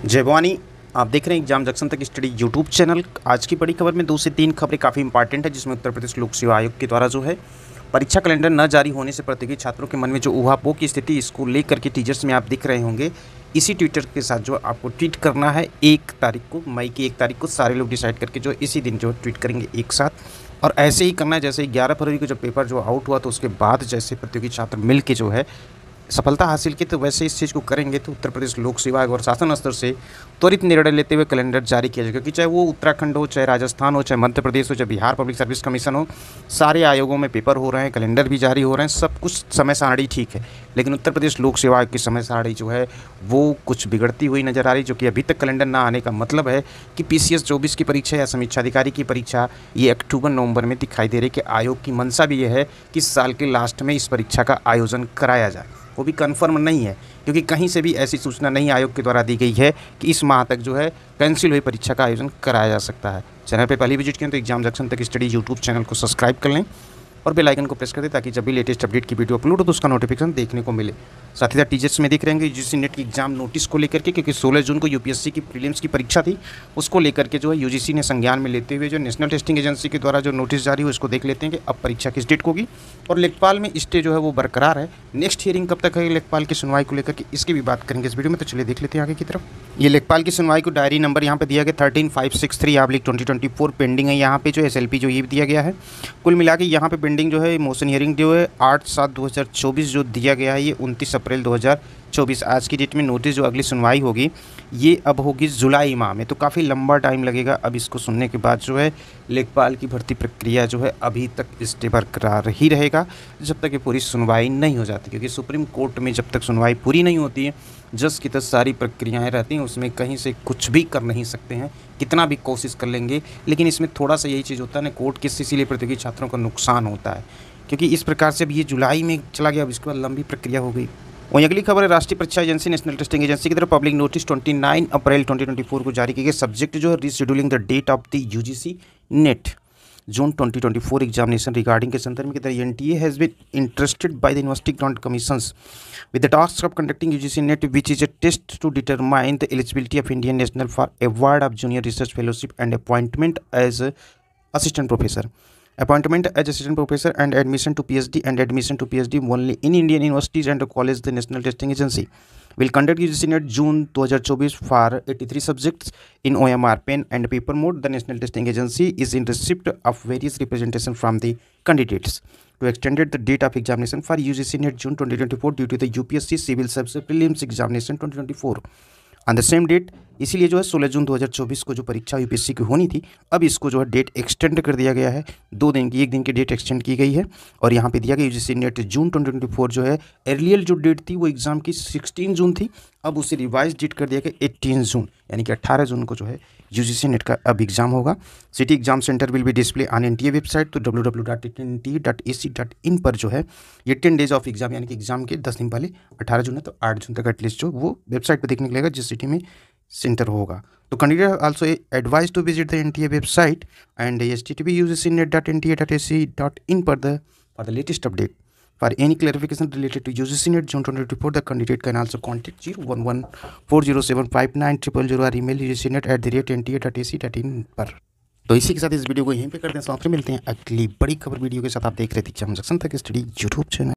जय भवानी। आप देख रहे हैं एग्जाम जंक्शन तक स्टडी यूट्यूब चैनल। आज की बड़ी खबर में 2 से 3 खबरें काफ़ी इंपॉर्टेंट है, जिसमें उत्तर प्रदेश लोक सेवा आयोग के द्वारा जो है परीक्षा कैलेंडर न जारी होने से प्रतियोगी छात्रों के मन में जो ऊहापोह की स्थिति इसको लेकर के टीचर्स में आप दिख रहे होंगे। इसी ट्विटर के साथ जो आपको ट्वीट करना है 1 तारीख को, मई की 1 तारीख को सारे लोग डिसाइड करके जो इसी दिन जो ट्वीट करेंगे एक साथ। और ऐसे ही करना है जैसे 11 फरवरी को जब पेपर जो आउट हुआ तो उसके बाद जैसे प्रतियोगी छात्र मिल के जो है सफलता हासिल की, तो वैसे इस चीज़ को करेंगे तो उत्तर प्रदेश लोक सेवा आयोग और शासन स्तर से त्वरित निर्णय लेते हुए कैलेंडर जारी किया जाएगा। क्योंकि चाहे वो उत्तराखंड हो, चाहे राजस्थान हो, चाहे मध्य प्रदेश हो, चाहे बिहार पब्लिक सर्विस कमीशन हो, सारे आयोगों में पेपर हो रहे हैं, कैलेंडर भी जारी हो रहे हैं, सब कुछ समय सारणी ठीक है। लेकिन उत्तर प्रदेश लोक सेवा आयोग की समय सारणी जो है वो कुछ बिगड़ती हुई नजर आ रही, जो कि अभी तक कैलेंडर ना आने का मतलब है कि PCS 24 की परीक्षा या समीक्षा अधिकारी की परीक्षा ये अक्टूबर नवंबर में दिखाई दे रही। कि आयोग की मंशा भी यह है कि साल के लास्ट में इस परीक्षा का आयोजन कराया जाए। वो भी कन्फर्म नहीं है, क्योंकि कहीं से भी ऐसी सूचना नहीं आयोग के द्वारा दी गई है कि इस माह तक जो है कैंसिल हुई परीक्षा का आयोजन कराया जा सकता है। चैनल पे पहली विजिट करें तो एग्जाम जंक्शन तक स्टडी यूट्यूब चैनल को सब्सक्राइब कर लें और बेल आइकन को प्रेस कर दें, ताकि जब भी लेटेस्ट अपडेट की वीडियो अपलोड हो तो उसका नोटिफिकेशन देखने को मिले। साथ ही साथ टीचर्स में दिख रहे हैं UGC नेट की एग्जाम नोटिस को लेकर के, क्योंकि 16 जून को UPSC की प्रीलिम्स की परीक्षा थी, उसको लेकर के जो है UGC ने संज्ञान में लेते हुए जो नेशनल टेस्टिंग एजेंसी के द्वारा जो नोटिस जारी हुआ उसको देख लेते हैं कि अब परीक्षा किस डेट को होगी। और लेखपाल में स्टे जो है वो बरकरार है। नेक्स्ट हियरिंग कब तक है लेखपाल की सुनवाई को लेकर के, इसकी भी बात करेंगे इस वीडियो में। तो चलिए देख लेते हैं आगे की तरफ। ये लेखपाल की सुनवाई को डायरी नंबर यहाँ पे दिया गया 13563/2024 पेंडिंग है। यहाँ पे जो SLP जो ये दिया गया है, कुल मिला के यहाँ पे पेंडिंग जो है मोशन हियरिंग जो है 8/7/2024 जो दिया गया है, ये 29 अप्रैल 2024 आज की डेट में। नोटिस जो अगली सुनवाई होगी ये अब होगी जुलाई माह में, तो काफ़ी लंबा टाइम लगेगा। अब इसको सुनने के बाद जो है लेखपाल की भर्ती प्रक्रिया जो है अभी तक स्टे बरकरार ही रहेगा जब तक ये पूरी सुनवाई नहीं हो जाती। क्योंकि सुप्रीम कोर्ट में जब तक सुनवाई पूरी नहीं होती है, जस की तस सारी प्रक्रियाएं रहती हैं, उसमें कहीं से कुछ भी कर नहीं सकते हैं, कितना भी कोशिश कर लेंगे। लेकिन इसमें थोड़ा सा यही चीज़ होता है ना, कोर्ट केस इसीलिए प्रतियोगी छात्रों का नुकसान होता है, क्योंकि इस प्रकार से अब ये जुलाई में चला गया, अब इसके बाद लंबी प्रक्रिया हो गई। वहीं अगली खबर है राष्ट्रीय परीक्षा एजेंसी नेशनल टेस्टिंग एजेंसी की तरफ पब्लिक नोटिस 29 अप्रैल 2024 को जारी की गई। सब्जेक्ट जो है rescheduling the date of the UGC NET June 2024 examination regarding के संदर्भ में की तरह NTA has been entrusted by the university grant commissions with the task of conducting UGC NET, which is a test to determine the eligibility of Indian national for award of junior research fellowship and appointment as assistant professor. Appointment as assistant professor and admission to PhD and admission to PhD only in Indian universities and colleges. The National Testing Agency will conduct UGC NET June 2024 for 83 subjects in OMR pen and paper mode. The National Testing Agency is in receipt of various representation from the candidates to extended the date of examination for UGC NET June 2024 due to the UPSC Civil Service Prelims Examination 2024 on the same date. इसीलिए जो है 16 जून 2024 को जो परीक्षा UPSC की होनी थी, अब इसको जो है डेट एक्सटेंड कर दिया गया है। 2 दिन की, 1 दिन की डेट एक्सटेंड की गई है। और यहाँ पे दिया गया UGC नेट जून 2024 जो है, अर्लियर जो डेट थी वो एग्ज़ाम की 16 जून थी, अब उसे रिवाइज डेट कर दिया गया 18 जून, यानी कि 18 जून को जो है UGC नेट का अब एग्ज़ाम होगा। City exam centre will be display on NTA website, तो www.nta.ac.in पर जो है ये 10 डेज ऑफ एग्जाम, यानी कि एग्जाम के 10 दिन पहले 18 जून है, तो 8 जून तक एटलीस्ट जो वो वेबसाइट पर देखने को मिलेगा जिस सिटी में सेंटर होगा। तो candidate also advise to visit the NTA website and http://ugcnet.nta.ac.in for the latest update. For any clarification related to UGC NET June 2024, the candidate can also contact 01140759000 or email ugcnet@nta.ac.in पर। तो इसी के साथ इस video को यहीं पे करते हैं, साथ में मिलते हैं अगली बड़ी खबर वीडियो के साथ। आप देख रहे थे एग्जाम जंक्शन तक स्टडी यूट्यूब चैनल।